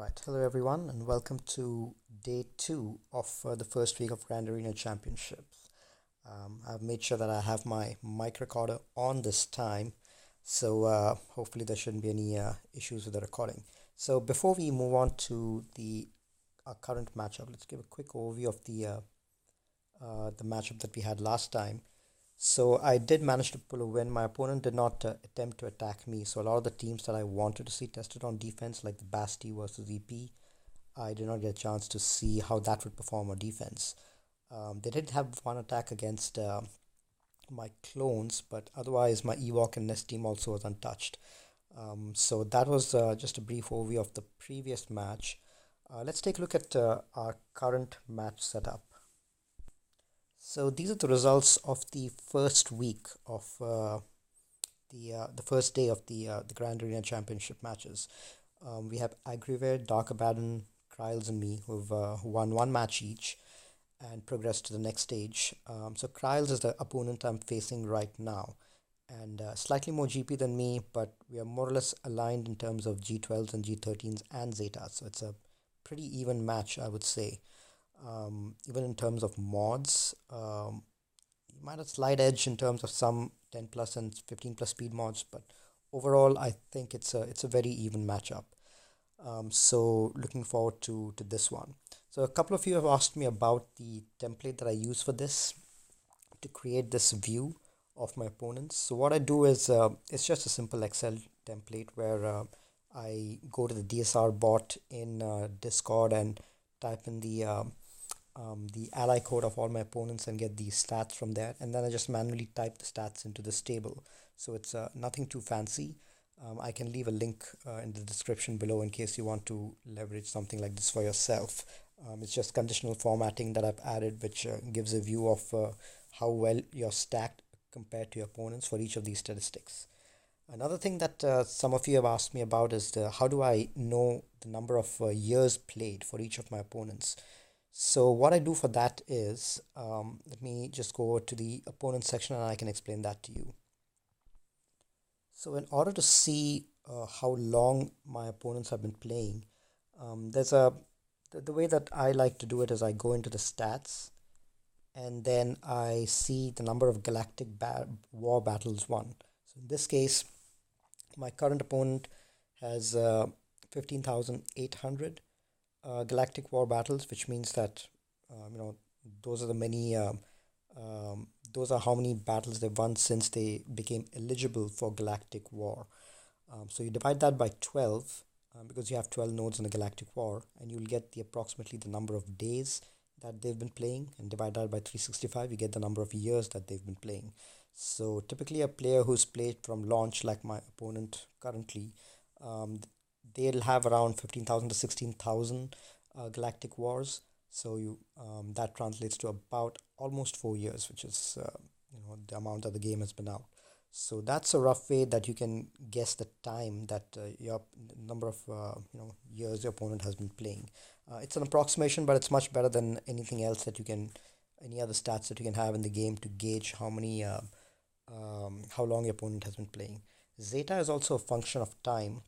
Alright, hello everyone, and welcome to day two of the first week of Grand Arena Championships. I've made sure that I have my mic recorder on this time, so hopefully there shouldn't be any issues with the recording. So before we move on to the current matchup, let's give a quick overview of the matchup that we had last time. So I did manage to pull a win. My opponent did not attempt to attack me. So a lot of the teams that I wanted to see tested on defense, like the Basti versus EP, I did not get a chance to see how that would perform on defense. They did have one attack against my clones, but otherwise my Ewok and Nest team also was untouched. So that was just a brief overview of the previous match. Let's take a look at our current match setup. So these are the results of the first week of the first day of the Grand Arena Championship matches. We have Agriver, Dark Abaddon, Kryles, and me who've won one match each and progressed to the next stage. So Kryles is the opponent I'm facing right now, and slightly more GP than me, but we are more or less aligned in terms of G12s and G13s and Zetas. So it's a pretty even match, I would say. Even in terms of mods, you might have slight edge in terms of some 10 plus and 15 plus speed mods, but overall I think it's a very even matchup. So looking forward to this one. So a couple of you have asked me about the template that I use for this to create this view of my opponents. So what I do is it's just a simple Excel template where I go to the DSR bot in Discord and type in the ally code of all my opponents and get the stats from there, and then I just manually type the stats into this table. So it's nothing too fancy. I can leave a link in the description below in case you want to leverage something like this for yourself. It's just conditional formatting that I've added, which gives a view of how well you're stacked compared to your opponents for each of these statistics. Another thing that some of you have asked me about is how do I know the number of years played for each of my opponents. So what I do for that is, let me just go over to the opponent section and I can explain that to you. So in order to see how long my opponents have been playing, the way that I like to do it is I go into the stats and then I see the number of galactic war battles won. So in this case, my current opponent has 15,800 galactic war battles, which means that those are the many those are how many battles they've won since they became eligible for galactic war. So you divide that by 12 because you have 12 nodes in the galactic war, and you'll get the approximately the number of days that they've been playing, and divide that by 365, you get the number of years that they've been playing. So typically a player who's played from launch, like my opponent currently, they'll have around 15,000 to 16,000 galactic wars. So that translates to about almost 4 years, which is the amount that the game has been out. So that's a rough way that you can guess the time that your number of years your opponent has been playing. It's an approximation, but it's much better than anything else that you can, any other stats that you can have in the game to gauge how long your opponent has been playing. Zeta is also a function of time,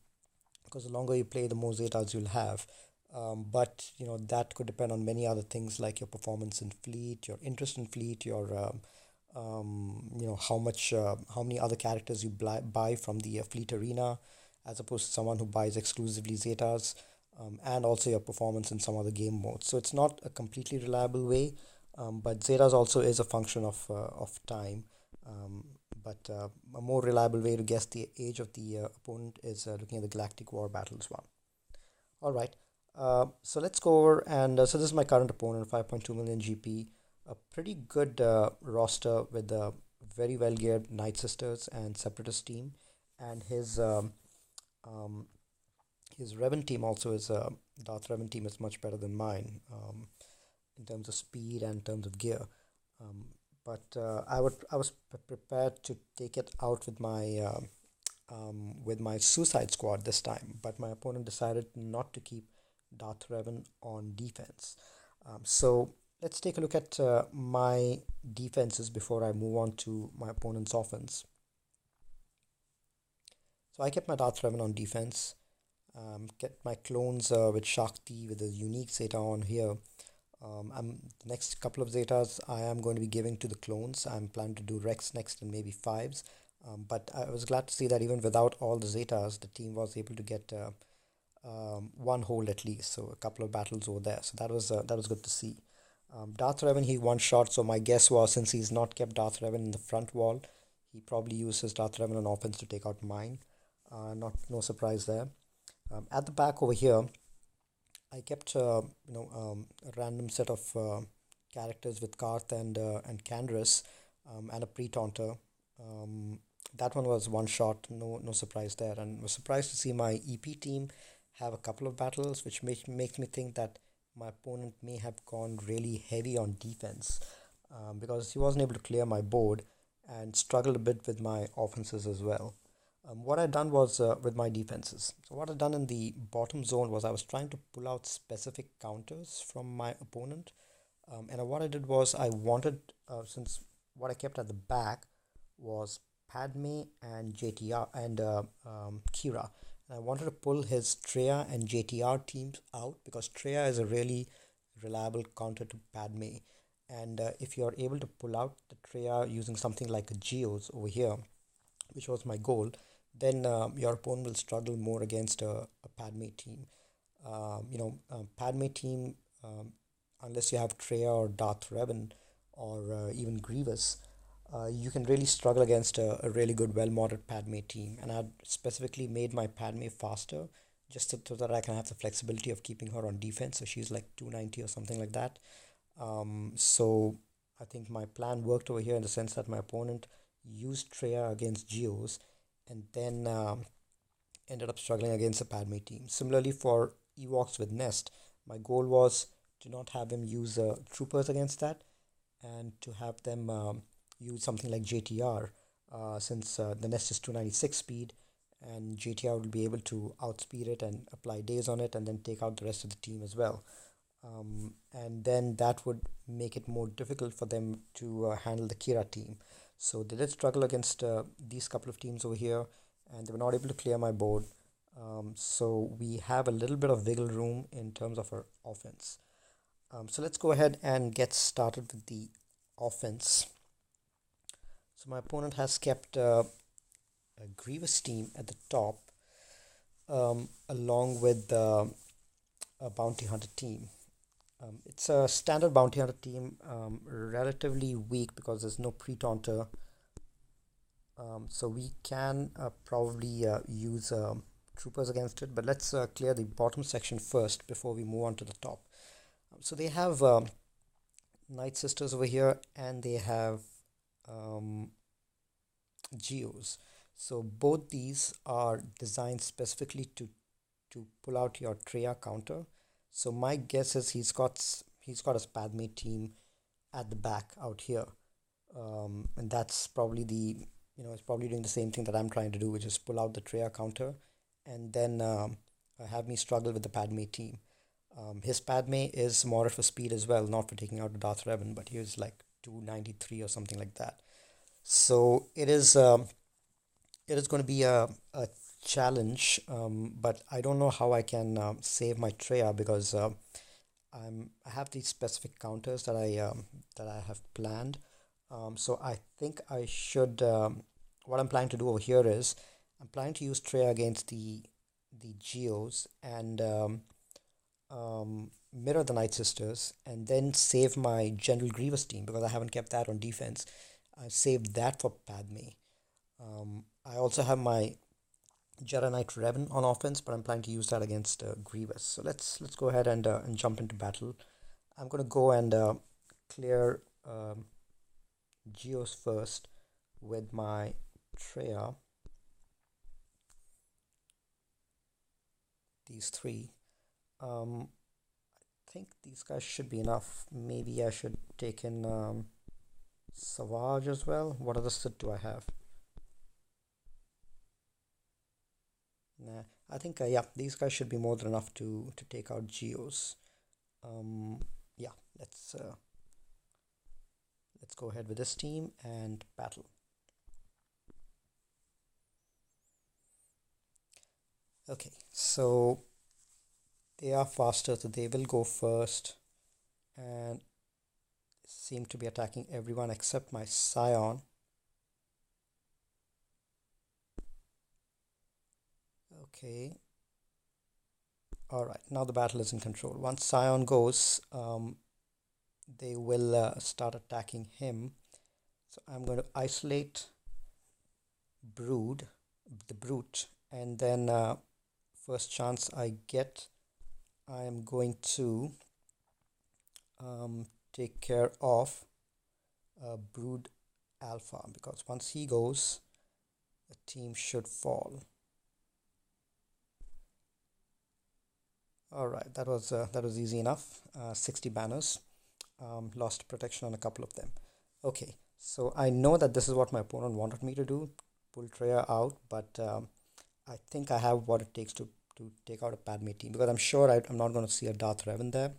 because the longer you play, the more Zetas you'll have. But that could depend on many other things like your performance in fleet, your interest in fleet, your how many other characters you buy from the fleet arena, as opposed to someone who buys exclusively Zetas, and also your performance in some other game modes. So it's not a completely reliable way, but Zetas also is a function of time. But a more reliable way to guess the age of the opponent is looking at the Galactic War Battles one. All right. So let's go over, and so this is my current opponent, 5.2 million GP, a pretty good roster with a very well geared Nightsisters and Separatist team, and his Revan team also is Darth Revan team is much better than mine in terms of speed and in terms of gear. But I was prepared to take it out with my Suicide Squad this time, but my opponent decided not to keep Darth Revan on defense. So let's take a look at my defenses before I move on to my opponent's offense. So I kept my Darth Revan on defense. Get my clones with Shakti with a unique Zeta on here. The next couple of Zetas I am going to be giving to the clones. I'm planning to do Rex next and maybe fives. But I was glad to see that even without all the Zetas, the team was able to get one hold at least. So a couple of battles over there. So that was good to see. Darth Revan he one shot. So my guess was since he's not kept Darth Revan in the front wall, he probably uses Darth Revan on offense to take out mine. Not no surprise there. At the back over here, I kept a random set of characters with Karth and Candrass and a pre-taunter. Um, that one was one shot, no surprise there, and was surprised to see my EP team have a couple of battles, which makes me think that my opponent may have gone really heavy on defense because he wasn't able to clear my board and struggled a bit with my offenses as well. What I done was with my defenses. So what I done in the bottom zone was I was trying to pull out specific counters from my opponent, and what I did was I wanted since what I kept at the back was Padme and JTR and Kira. And I wanted to pull his Treya and JTR teams out because Treya is a really reliable counter to Padme. And if you're able to pull out the Treya using something like a Geos over here, which was my goal, then your opponent will struggle more against a Padme team. Padme team, unless you have Treya or Darth Revan or even Grievous, you can really struggle against a really good, well-modded Padme team. And I specifically made my Padme faster just so that I can have the flexibility of keeping her on defense. So she's like 290 or something like that. So I think my plan worked over here in the sense that my opponent used Treya against Geos and then ended up struggling against the Padme team. Similarly, for Ewoks with Nest, my goal was to not have him use troopers against that and to have them use something like JTR since the Nest is 296 speed and JTR will be able to outspeed it and apply days on it and then take out the rest of the team as well. And then that would make it more difficult for them to handle the Kira team. So they did struggle against these couple of teams over here, and they were not able to clear my board. So we have a little bit of wiggle room in terms of our offense. So let's go ahead and get started with the offense. So my opponent has kept a Grievous team at the top, along with a bounty hunter team. It's a standard bounty hunter team, relatively weak because there's no pre-taunter. So we can probably use troopers against it, but let's clear the bottom section first before we move on to the top. So they have Nightsisters over here, and they have Geos. So both these are designed specifically to pull out your Treya counter. So my guess is he's got a Padme team at the back out here, and that's probably it's probably doing the same thing that I'm trying to do, which is pull out the Treya counter, and then have me struggle with the Padme team. His Padme is moderate for speed as well, not for taking out the Darth Revan, but he was like 293 or something like that. So it is going to be a challenge, but I don't know how I can save my Treya because I have these specific counters that I have planned. So I think I should. What I'm planning to do over here is I'm planning to use Treya against the Geos and mirror the Nightsisters and then save my General Grievous team because I haven't kept that on defense. I saved that for Padme. I also have my Jedi Knight Revan on offense, but I'm planning to use that against Grievous. So let's go ahead and jump into battle. I'm gonna go and clear Geos first with my Treya. These three. I think these guys should be enough. Maybe I should take in Savage as well. What other Sith do I have? Nah, I think yeah, these guys should be more than enough to take out Geos. Yeah, let's go ahead with this team and battle. Okay, so they are faster, so they will go first and seem to be attacking everyone except my Scion. Okay. All right, now the battle is in control. Once Scion goes, they will start attacking him. So I'm going to isolate Brood, the Brute, and then first chance I get, I am going to take care of Brood Alpha, because once he goes, the team should fall. All right, that was easy enough. 60 banners. Lost protection on a couple of them. Okay, so I know that this is what my opponent wanted me to do, pull Treya out, but I think I have what it takes to take out a Padme team, because I'm sure I'm not going to see a Darth Revan there.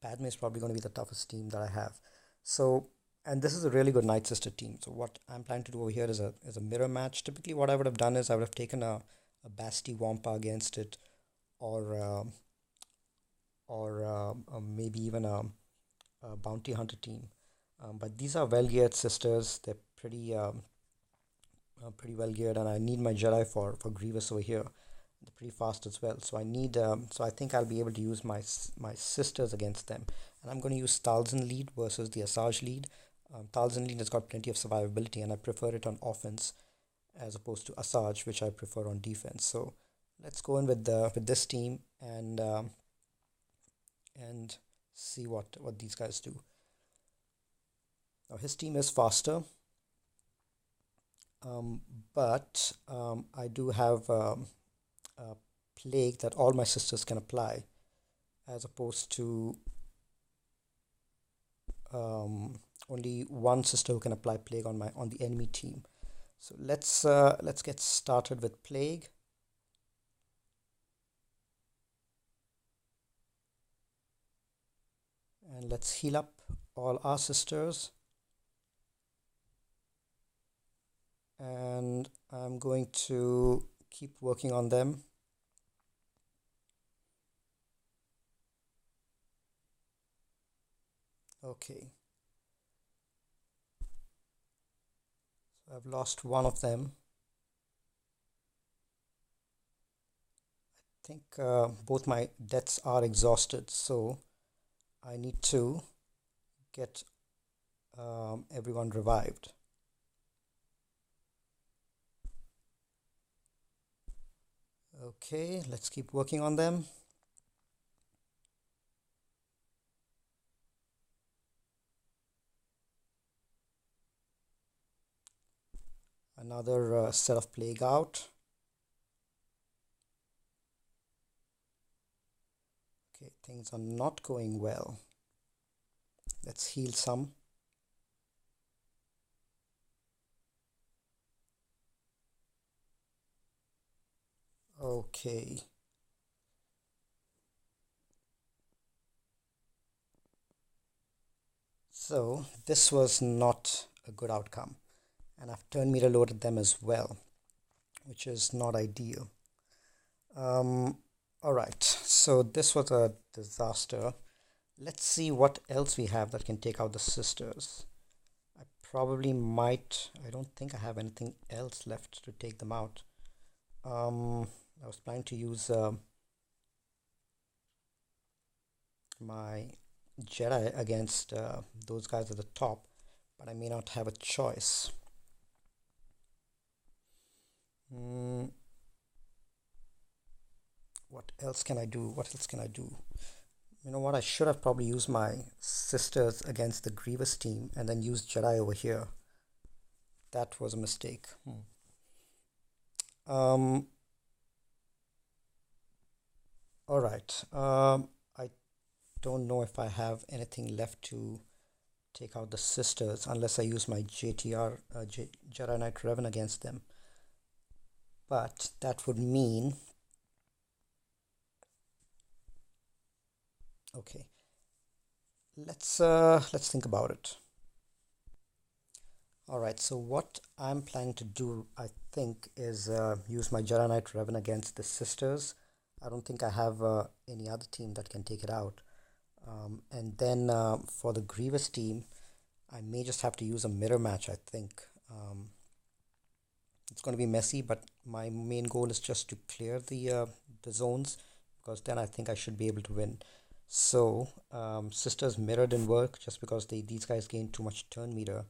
Padme is probably going to be the toughest team that I have. So, and this is a really good Nightsister team. So what I'm planning to do over here is a mirror match. Typically, what I would have done is I would have taken a Basti Wampa against it, or maybe even a bounty hunter team. But these are well geared sisters. They're pretty well geared, and I need my Jedi for Grievous over here. They're pretty fast as well. So I need so I think I'll be able to use my sisters against them, and I'm going to use Talzin lead versus the Asajj lead. Talzin lead has got plenty of survivability, and I prefer it on offense as opposed to Asajj, which I prefer on defense. So let's go in with this team and see what these guys do. Now his team is faster, but I do have a plague that all my sisters can apply, as opposed to only one sister who can apply plague on the enemy team. So let's get started with plague. And let's heal up all our sisters. And I'm going to keep working on them. Okay. So I've lost one of them. I think both my deaths are exhausted, so I need to get everyone revived. Okay, let's keep working on them. Another set of plague out. Okay, things are not going well. Let's heal some. Okay. So this was not a good outcome, and I've turn meter loaded them as well, which is not ideal. All right, so this was a disaster. Let's see what else we have that can take out the sisters. I probably might. I don't think I have anything else left to take them out. I was planning to use my Jedi against those guys at the top, but I may not have a choice. What else can I do? What else can I do? You know what? I should have probably used my sisters against the Grievous team and then used Jedi over here. That was a mistake. All right. I don't know if I have anything left to take out the sisters unless I use my JTR Jedi Knight Revan against them. But that would mean, okay, let's think about it. Alright, so what I'm planning to do, I think, is use my Jedi Knight Revan against the Sisters. I don't think I have any other team that can take it out. And then for the Grievous team, I may just have to use a mirror match, I think. It's going to be messy, but my main goal is just to clear the zones because then I think I should be able to win. So, Sisters mirror didn't work just because these guys gain too much turn meter.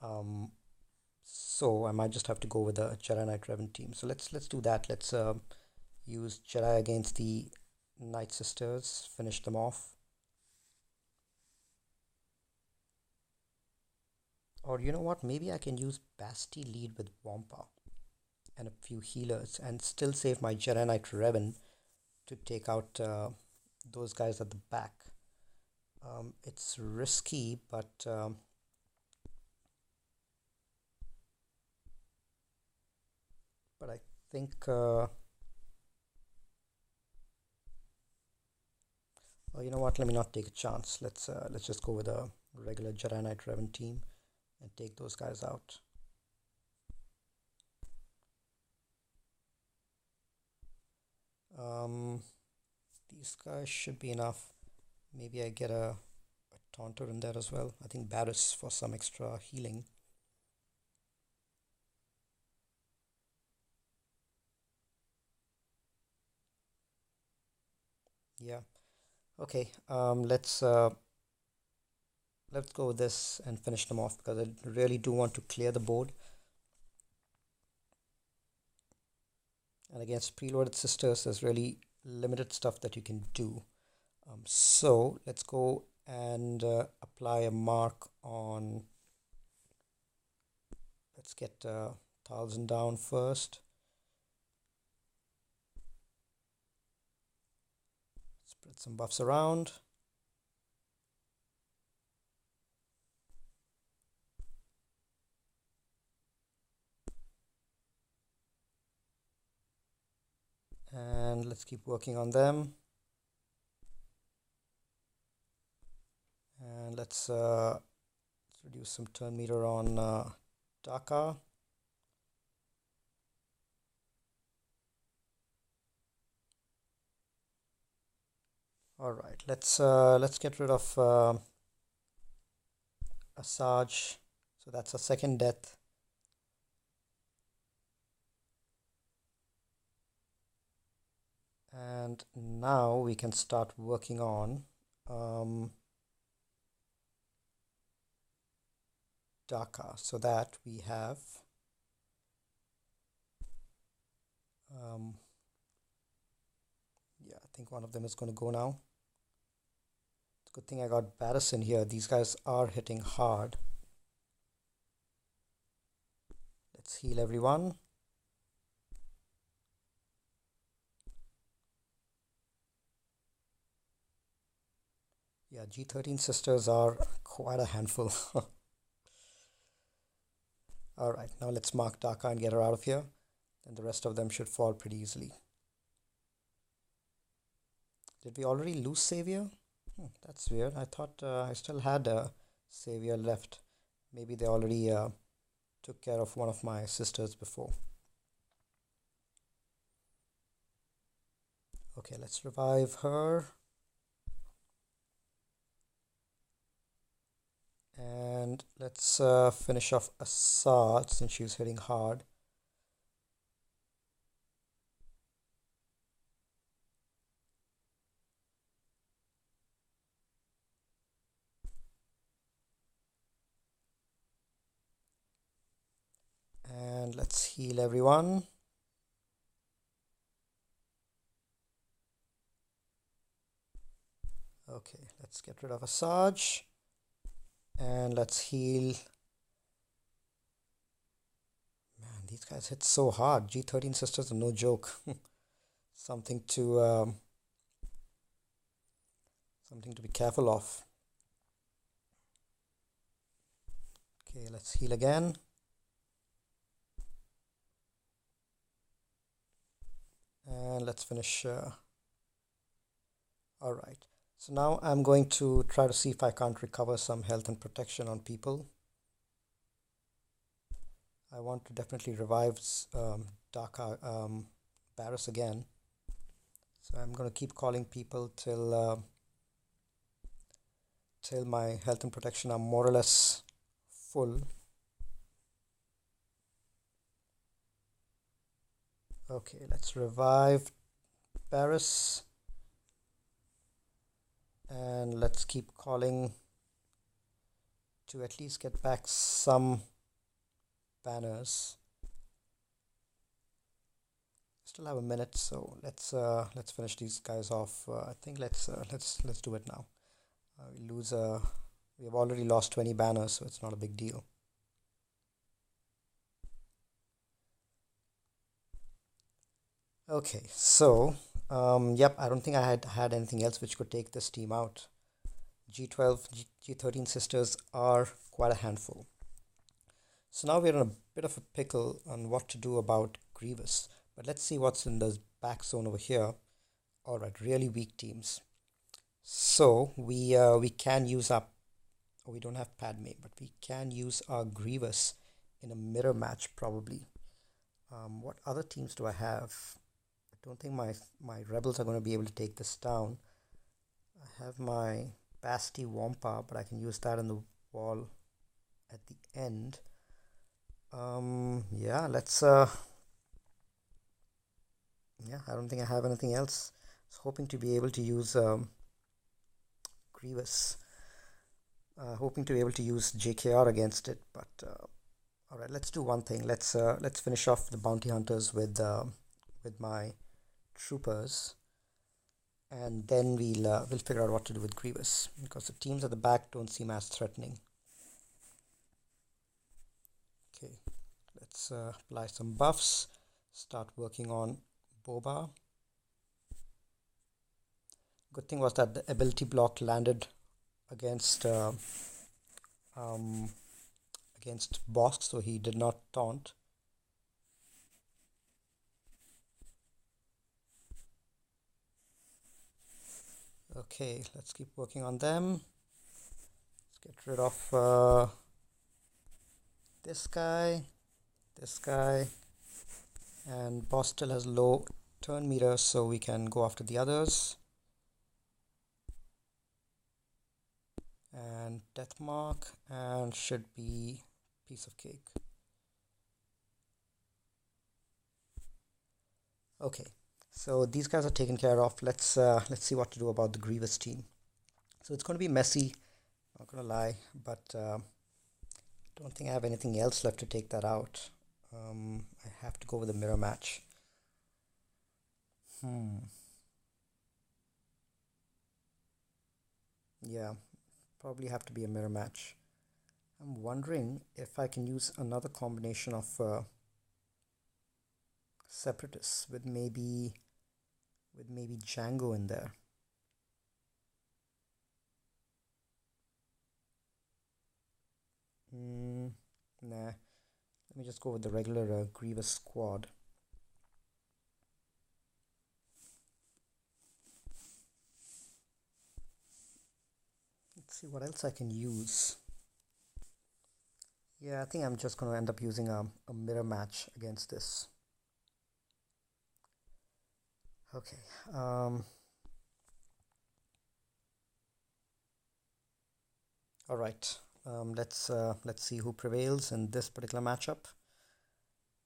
Um, so I might just have to go with the Jedi Knight Revan team. So let's do that. Let's use Jedi against the Nightsisters, finish them off. Or you know what? Maybe I can use Basti lead with Wampa and a few healers and still save my Jedi Knight Revan to take out those guys at the back. It's risky, but I think oh, you know what? Let me not take a chance. Let's just go with a regular Jedi Knight Revan team and take those guys out. Um, these guys should be enough. Maybe I get a taunter in there as well. I think Barris for some extra healing. Yeah. Okay. Let's go with this and finish them off because I really do want to clear the board. And against preloaded sisters, there's really limited stuff that you can do. So let's go and apply a mark on. Let's get Talzin down first. Spread some buffs around. And let's keep working on them. And let's reduce some turn meter on Daka. All right, let's get rid of Asajj. So that's a second death. And now we can start working on Daka so that we have yeah, I think one of them is going to go now. It's a good thing I got Barris in here. These guys are hitting hard. Let's heal everyone. Yeah, G13 sisters are quite a handful. Alright, now let's mark Daka and get her out of here. Then the rest of them should fall pretty easily. Did we already lose Savior? That's weird. I thought I still had a Savior left. Maybe they already took care of one of my sisters before. Okay, let's revive her. And let's finish off Assad since she's hitting hard. And let's heal everyone. Okay, let's get rid of Asajj. And let's heal. Man, these guys hit so hard. G13 sisters are no joke. Something to something to be careful of. Okay, let's heal again. And let's finish. All right. So now I'm going to try to see if I can't recover some health and protection on people. I want to definitely revive Dark Barris again. So I'm going to keep calling people till my health and protection are more or less full. Okay, let's revive Barris. And let's keep calling to at least get back some banners. Still have a minute, so let's finish these guys off. I think let's do it now. We have already lost 20 banners, so it's not a big deal. Okay, so yep, I don't think I had anything else which could take this team out. G12, G13 sisters are quite a handful. So now we're in a bit of a pickle on what to do about Grievous. But let's see what's in the back zone over here. Alright, really weak teams. So we can use our... we don't have Padme, but we can use our Grievous in a mirror match probably. What other teams do I have? I don't think my rebels are going to be able to take this down. I have my Basti Wampa, but I can use that on the wall at the end. Yeah, let's yeah, I don't think I have anything else. I was hoping to be able to use Grievous. Hoping to be able to use JKR against it, but all right, let's do one thing. Let's finish off the bounty hunters with my troopers, and then we'll figure out what to do with Grievous, because the teams at the back don't seem as threatening. Okay, let's apply some buffs. Start working on Boba. Good thing was that the ability block landed against Bosk, so he did not taunt. Okay, let's keep working on them. Let's get rid of this guy, and boss still has low turn meter, so we can go after the others. And death mark, and should be piece of cake. Okay, so these guys are taken care of. Let's see what to do about the Grievous team. So it's going to be messy, not gonna lie, but don't think I have anything else left to take that out. I have to go with a mirror match. Yeah, probably have to be a mirror match. I'm wondering if I can use another combination of separatists with maybe Django in there. Nah, let me just go with the regular Grievous squad. Let's see what else I can use. Yeah, I think I'm just going to end up using a mirror match against this. Okay. All right. Let's see who prevails in this particular matchup.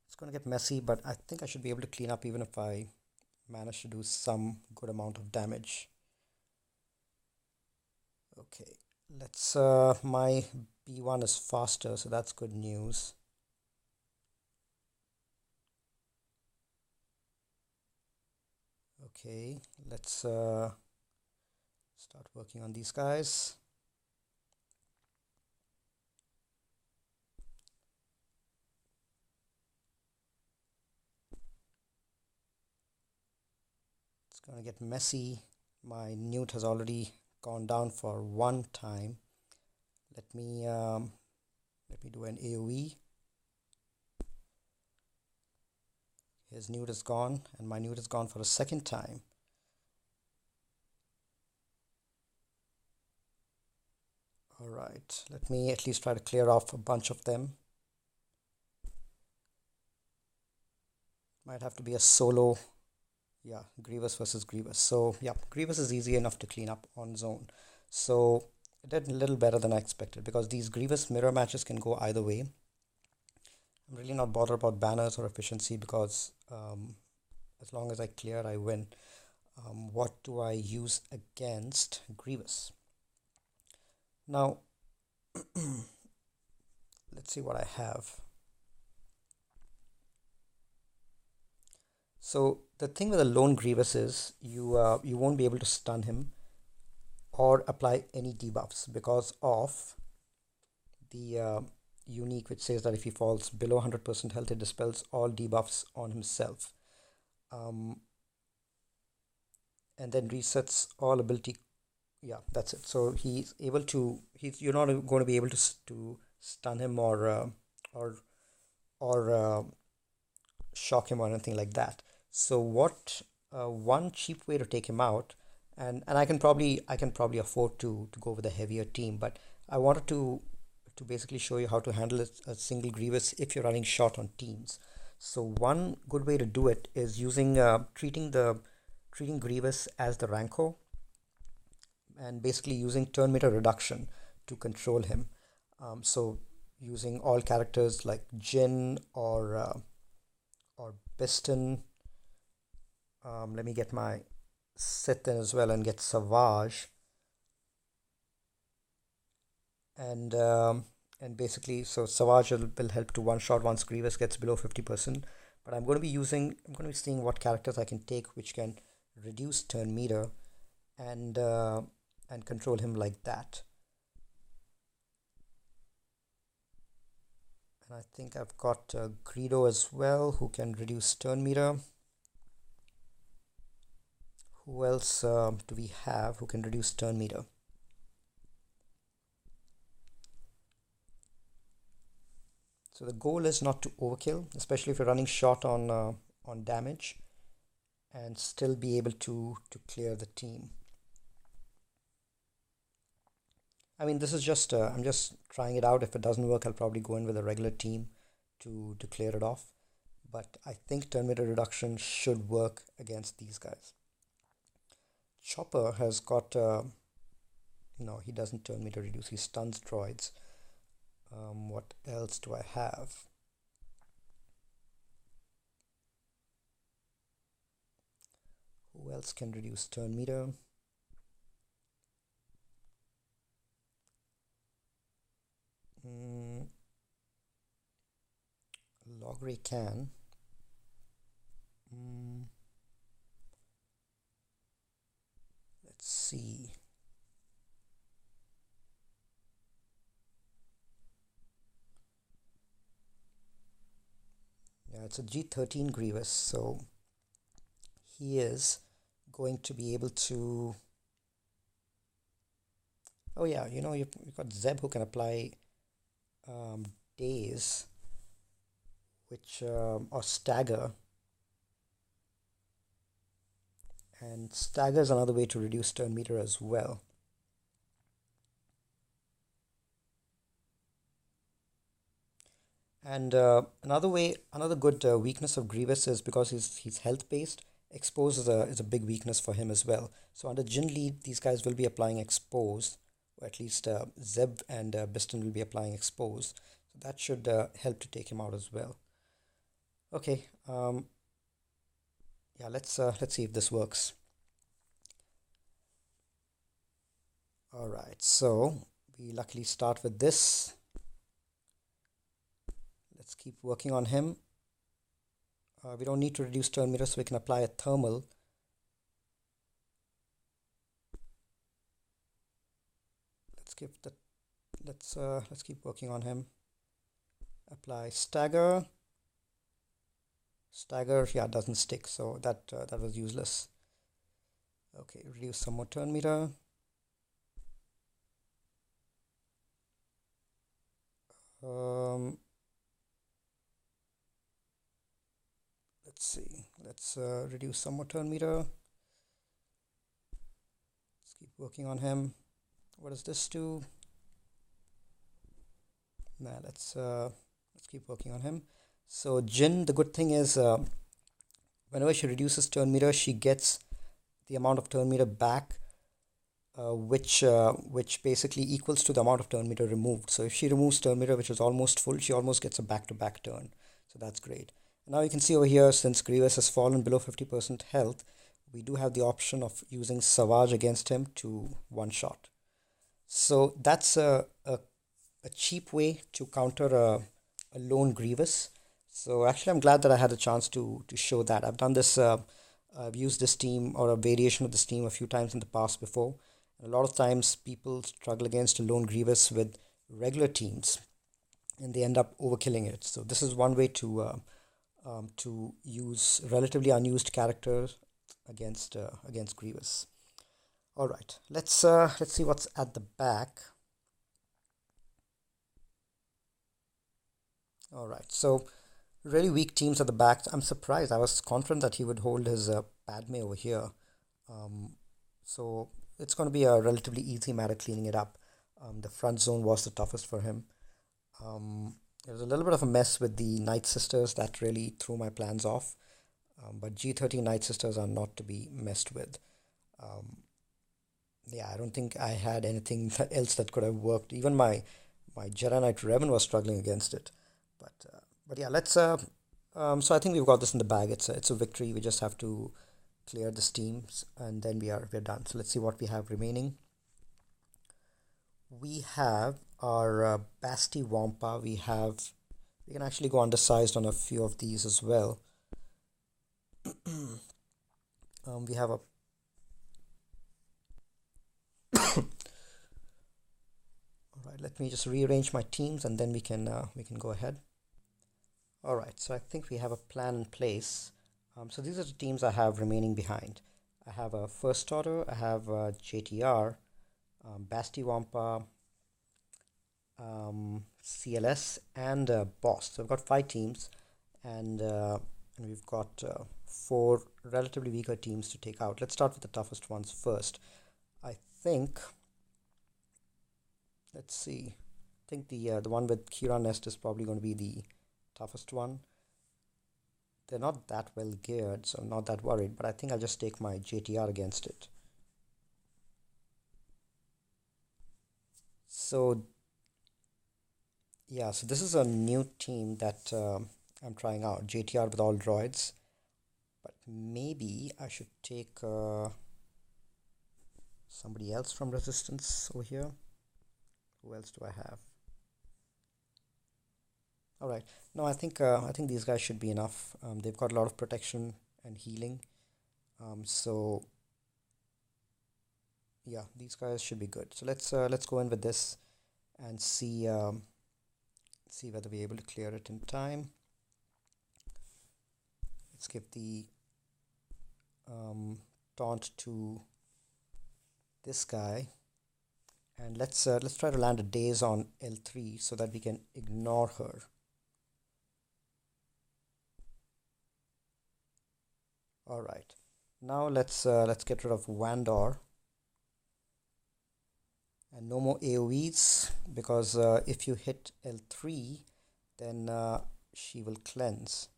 It's going to get messy, but I think I should be able to clean up even if I manage to do some good amount of damage. Okay, let's my B1 is faster, so that's good news. Okay, let's start working on these guys. It's gonna get messy. My newt has already gone down for one time. Let me do an AoE. His newt is gone, and my newt is gone for a second time. Alright, let me at least try to clear off a bunch of them. Might have to be a solo. Yeah, Grievous versus Grievous. So yeah, Grievous is easy enough to clean up on zone. So it did a little better than I expected because these Grievous mirror matches can go either way. I'm really not bothered about banners or efficiency because as long as I clear, I win. What do I use against Grievous? Now, let's see what I have. So the thing with a lone Grievous is you won't be able to stun him or apply any debuffs because of the unique which says that if he falls below 100% health, it dispels all debuffs on himself, um, and then resets all ability. Yeah, that's it. So he's able to. You're not going to be able to stun him or or shock him or anything like that. So what one cheap way to take him out, and I can probably afford to go with a heavier team, but I wanted to basically show you how to handle a single Grievous if you're running short on teams. So one good way to do it is using treating Grievous as the Ranko and basically using turn meter reduction to control him. So using all characters like Jin or Piston. Let me get my Sith in as well and get Savage and basically so Savage will help to one shot once Grievous gets below 50%. But I'm going to be seeing what characters I can take which can reduce turn meter and uh, and control him like that. And I think I've got Greedo as well who can reduce turn meter. Who else do we have who can reduce turn meter? So the goal is not to overkill, especially if you're running short on damage, and still be able to clear the team. I mean, this is just I'm just trying it out. If it doesn't work, I'll probably go in with a regular team to clear it off. But I think turn meter reduction should work against these guys. Chopper has got no, he doesn't turn meter reduce. He stuns droids. What else do I have? Who else can reduce turn meter? Mm, Logray can. Mm, let's see. Yeah, it's a G13 Grievous, so he is going to be able to. Oh yeah, you've got Zeb who can apply um, daze, which or stagger, and stagger is another way to reduce turn meter as well. And another good weakness of Grievous is because he's health based. Expose is a big weakness for him as well. So under Jin lead, these guys will be applying expose, or at least Zeb and Biston will be applying expose. So that should help to take him out as well. Okay, yeah, let's see if this works. All right, so we luckily start with this. Let's keep working on him. We don't need to reduce turn meter, so we can apply a thermal. Let's give the let's keep working on him. Apply stagger. Stagger, yeah, doesn't stick, so that was useless. Okay, reduce some more turn meter. Let's see. Let's reduce some more turn meter. Let's keep working on him. What does this do? Nah, let's keep working on him. So Jin, the good thing is Whenever she reduces turn meter, she gets the amount of turn meter back, which basically equals to the amount of turn meter removed. So if she removes turn meter, which is almost full, she almost gets a back-to-back turn. So that's great. And now you can see over here, since Grievous has fallen below 50% health, we do have the option of using Savage against him to one-shot. So that's a cheap way to counter a lone Grievous. So actually, I'm glad that I had a chance to show that. I've done this. I've used this team or a variation of this team a few times in the past before. And a lot of times, people struggle against a lone Grievous with regular teams, and they end up overkilling it. So this is one way to use relatively unused characters against Grievous. All right, let's see what's at the back. All right, so really weak teams at the back. I'm surprised. I was confident that he would hold his Padme over here. Um, so it's going to be a relatively easy matter cleaning it up. The front zone was the toughest for him. There was a little bit of a mess with the Nightsisters that really threw my plans off. But G13 Nightsisters are not to be messed with. Um, yeah, I don't think I had anything else that could have worked. Even my Jedi Knight Revan was struggling against it. But yeah, let's. So I think we've got this in the bag. It's a victory. We just have to clear the teams, and then we're done. So let's see what we have remaining. We have our Basti Wampa. We can actually go undersized on a few of these as well. We have a all right. Let me just rearrange my teams, and then we can go ahead. All right. So I think we have a plan in place. So these are the teams I have remaining behind. I have a first order. I have JTR, Basti Wampa, CLS, and Boss. So I've got five teams, and we've got four relatively weaker teams to take out. Let's start with the toughest ones first. I think. Let's see. I think the one with Kira Nest is probably going to be the toughest one. They're not that well geared, so I'm not that worried. But I think I'll just take my JTR against it. So yeah, so this is a new team that I'm trying out. JTR with all droids. But maybe I should take somebody else from Resistance over here. Who else do I have? All right. No, I think these guys should be enough. They've got a lot of protection and healing. So yeah, these guys should be good. So let's go in with this and see whether we're able to clear it in time. Let's give the taunt to this guy, and let's try to land a daze on L3 so that we can ignore her. All right. Now let's get rid of Vandor and no more AoEs, because if you hit L3, then she will cleanse.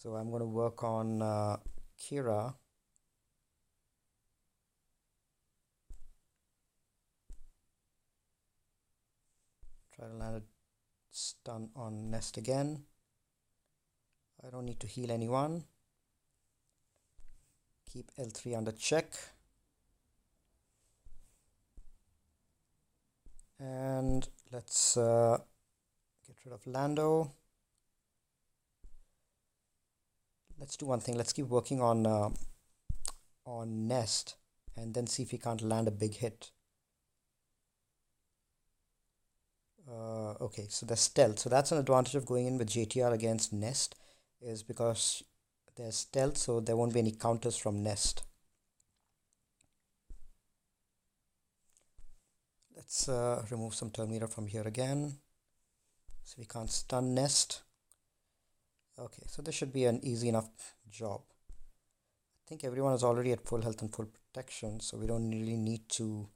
So I'm going to work on Kira. Try to land a stun on Nest again. I don't need to heal anyone. Keep L3 under check. And let's get rid of Lando. Let's do one thing. Let's keep working on Nest, and then see if we can't land a big hit. Okay, so there's stealth. So that's an advantage of going in with JTR against Nest, is because there's stealth, so there won't be any counters from Nest. Let's remove some turn meter from here again, so we can't stun Nest. Okay, so this should be an easy enough job. I think everyone is already at full health and full protection, so we don't really need to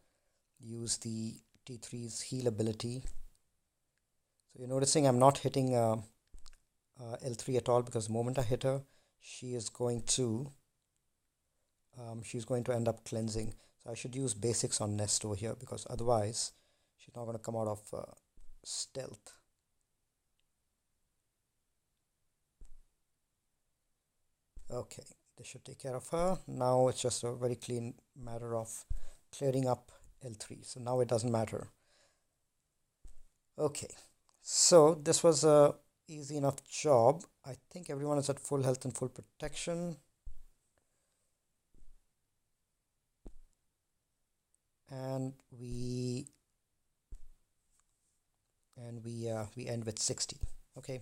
use the T3's heal ability. So you're noticing I'm not hitting L3 at all, because the moment I hit her, she is going to she's going to end up cleansing. So I should use basics on Nest over here, because otherwise she's not going to come out of stealth. Okay, this should take care of her. Now it's just a very clean matter of clearing up L3. So now it doesn't matter. Okay, so this was a easy enough job. I think everyone is at full health and full protection. And we end with 60. Okay,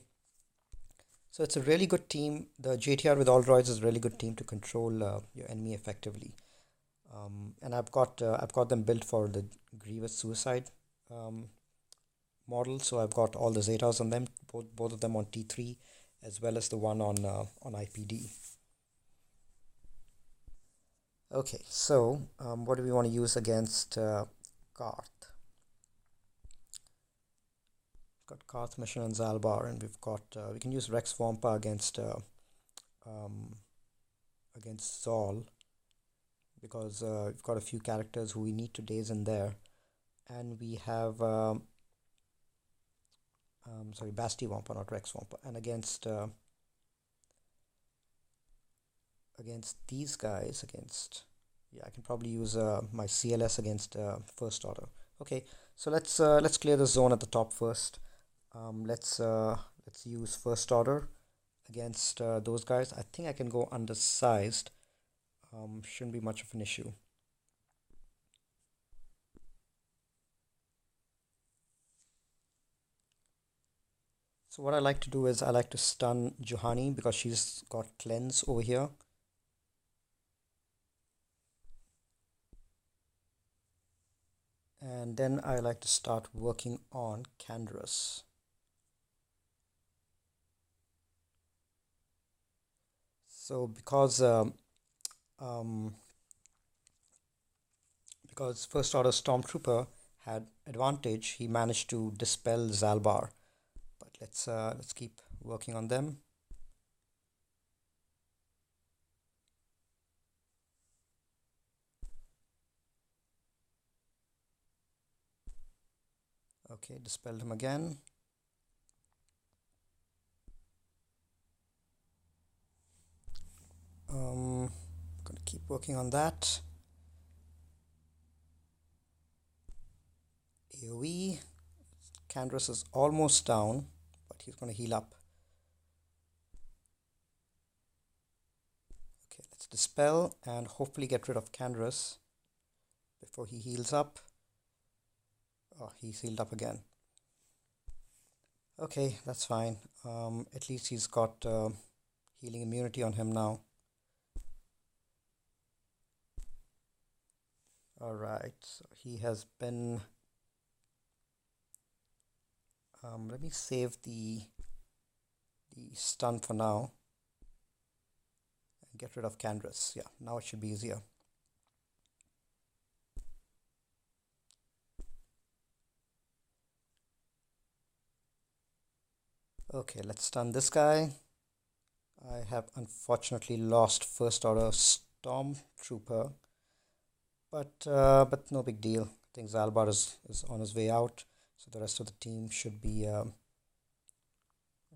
so it's a really good team. The JTR with all droids is a really good team to control your enemy effectively. And I've got them built for the Grievous suicide model. So I've got all the Zetas on them, both of them on T3, as well as the one on IPD. Okay, so what do we want to use against Karth? Got Karth Mission and Zalbar, and we've got we can use Rex Wampa against Zol, because we've got a few characters who we need to daze in there, and we have sorry, Basti Wampa, not Rex Wampa, and against these guys, I can probably use my CLS against First Order. Okay, so let's clear the zone at the top first. Let's use First Order against those guys. I think I can go undersized. Shouldn't be much of an issue. So what I like to do is I like to stun Juhani, because she's got cleanse over here. And then I like to start working on Canderous. So because First Order Stormtrooper had advantage, he managed to dispel Zalbar. But let's keep working on them. Okay, dispelled him again. Gonna keep working on that. AoE. Canderous is almost down, but he's gonna heal up. Okay, let's dispel and hopefully get rid of Canderous before he heals up. Oh, he's healed up again. Okay, that's fine. At least he's got healing immunity on him now. Alright, so he has been... let me save the stun for now and get rid of Canderous. Yeah, now it should be easier. Okay, let's stun this guy. I have unfortunately lost First Order Stormtrooper, but no big deal. I think Zalbar is on his way out, so the rest of the team should be I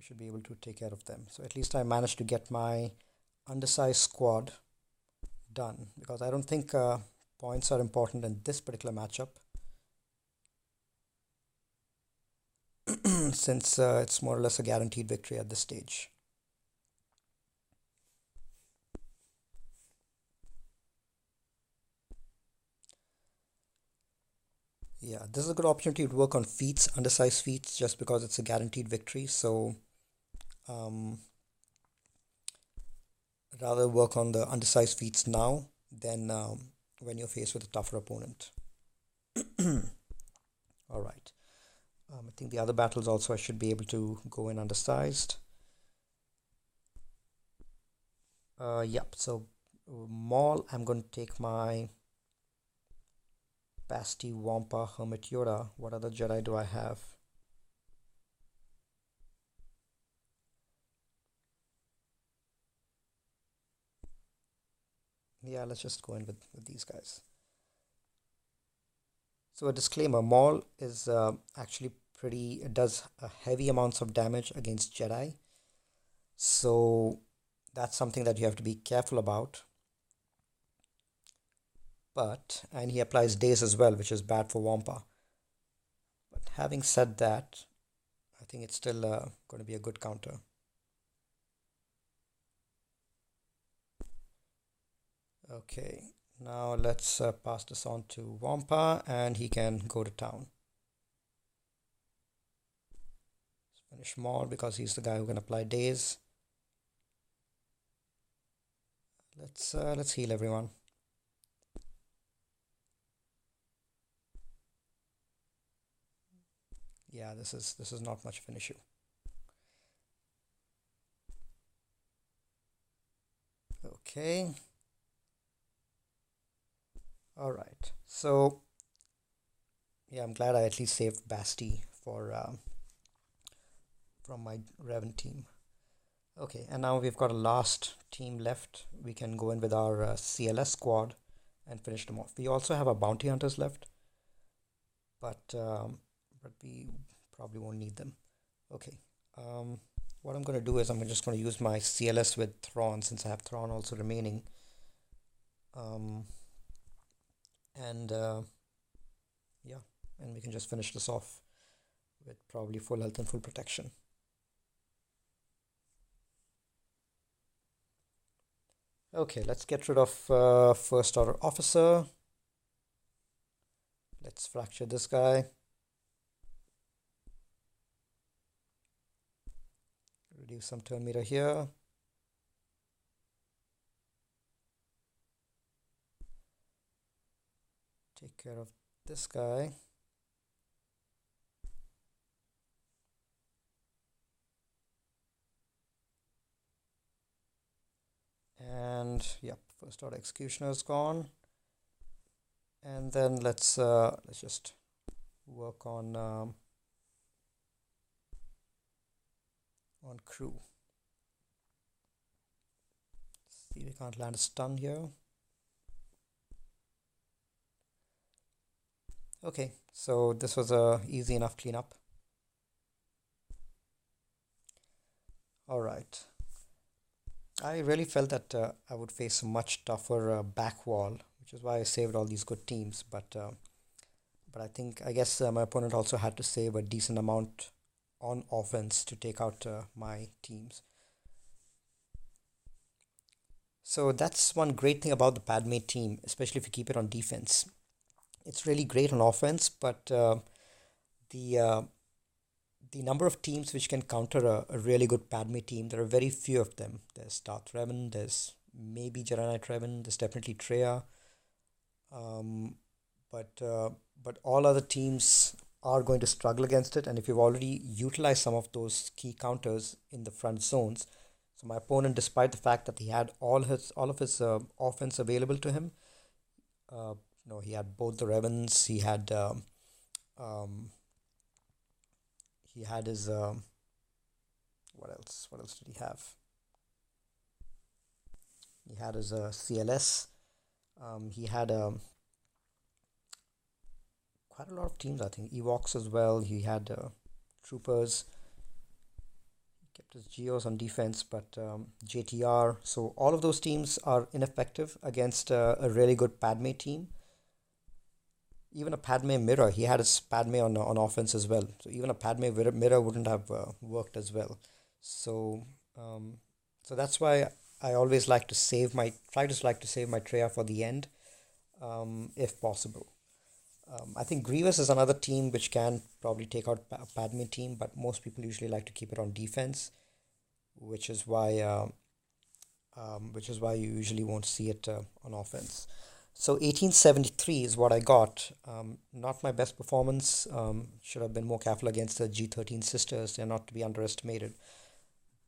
should be able to take care of them. So at least I managed to get my undersized squad done, because I don't think points are important in this particular matchup. Since it's more or less a guaranteed victory at this stage. Yeah, this is a good opportunity to work on feats, undersized feats, just because it's a guaranteed victory. So rather work on the undersized feats now than when you're faced with a tougher opponent. All right. I think the other battles also I should be able to go in undersized. Yep, so Maul, I'm going to take my Basti, Wampa, Hermit Yoda. What other Jedi do I have? Yeah, let's just go in with these guys. So a disclaimer, Maul is actually pretty, it does heavy amounts of damage against Jedi. So that's something that you have to be careful about. And he applies daze as well, which is bad for Wampa. But having said that, I think it's still going to be a good counter. Okay, now let's pass this on to Wampa and he can go to town. Let's finish Maul because he's the guy who can apply daze. Let's heal everyone. Yeah, this is not much of an issue. Okay. All right. So yeah, I'm glad I at least saved Basti for from my Revan team. Okay, and now we've got a last team left. We can go in with our CLS squad and finish them off. We also have our bounty hunters left, but we probably won't need them. Okay. What I'm going to do is I'm just going to use my CLS with Thrawn since I have Thrawn also remaining. Um, and yeah, and we can just finish this off with probably full health and full protection. Okay, let's get rid of first order officer. Let's fracture this guy. Reduce some turn meter here. Take care of this guy. And yep, first order executioner is gone. And then let's just work on crew. See, we can't land a stun here. Okay, so this was a easy enough cleanup. All right. I really felt that I would face a much tougher back wall, which is why I saved all these good teams. But I guess my opponent also had to save a decent amount on offense to take out my teams. So that's one great thing about the Padme team, especially if you keep it on defense. It's really great on offense, but the uh, the number of teams which can counter a really good Padme team, there are very few of them. There's Darth Revan, there's maybe Jedi Knight Revan, there's definitely Treya, um, but all other teams are going to struggle against it. And if you've already utilized some of those key counters in the front zones, so my opponent, despite the fact that he had all of his offense available to him, uh, he had both the Revens, um, he had his what else? What else did he have? He had his CLS. He had quite a lot of teams. I think Ewoks as well. He had troopers. He kept his Geos on defense, but JTR. So all of those teams are ineffective against a really good Padme team. Even a Padme mirror, he had his Padme on offense as well. So even a Padme mirror wouldn't have worked as well. So um, so that's why I always like to try to like to save my Treya for the end, if possible. I think Grievous is another team which can probably take out Padme team, but most people usually like to keep it on defense, which is why you usually won't see it on offense. So 1873 is what I got. Not my best performance. Should have been more careful against the G13 sisters. They're not to be underestimated.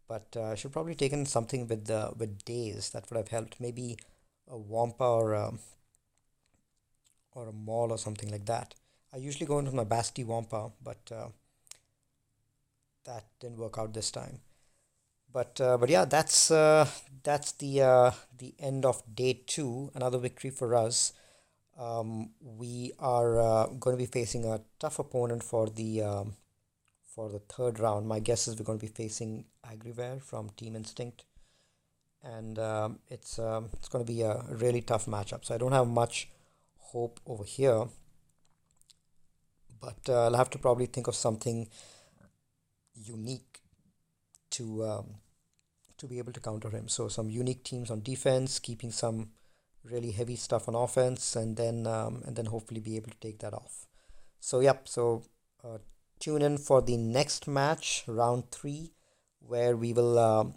But I should probably taken something with days that would have helped. Maybe a Wampa or a Maul or something like that. I usually go into my Basti Wampa, but that didn't work out this time. But yeah, that's the end of day two. Another victory for us. We are going to be facing a tough opponent for the third round. My guess is we're going to be facing Agriware from Team Instinct, and it's going to be a really tough matchup. So I don't have much hope over here, but I'll have to probably think of something unique to to be able to counter him. So some unique teams on defense, keeping some really heavy stuff on offense, and then hopefully be able to take that off. So yep. So uh, tune in for the next match, round three, where we will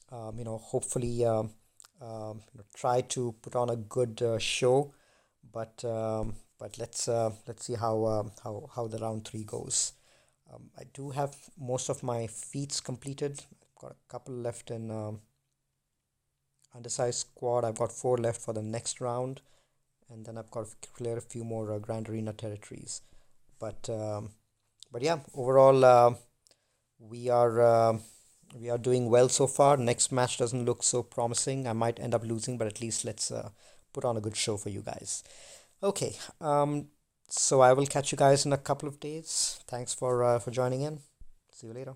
hopefully try to put on a good show. But let's see how the round three goes. I do have most of my feats completed. I've got a couple left in undersized squad. I've got four left for the next round, and then I've got to clear a few more Grand Arena territories. But but yeah, overall we are we are doing well so far. Next match doesn't look so promising. I might end up losing, but at least let's put on a good show for you guys. Okay, so I will catch you guys in a couple of days. Thanks for joining in. See you later.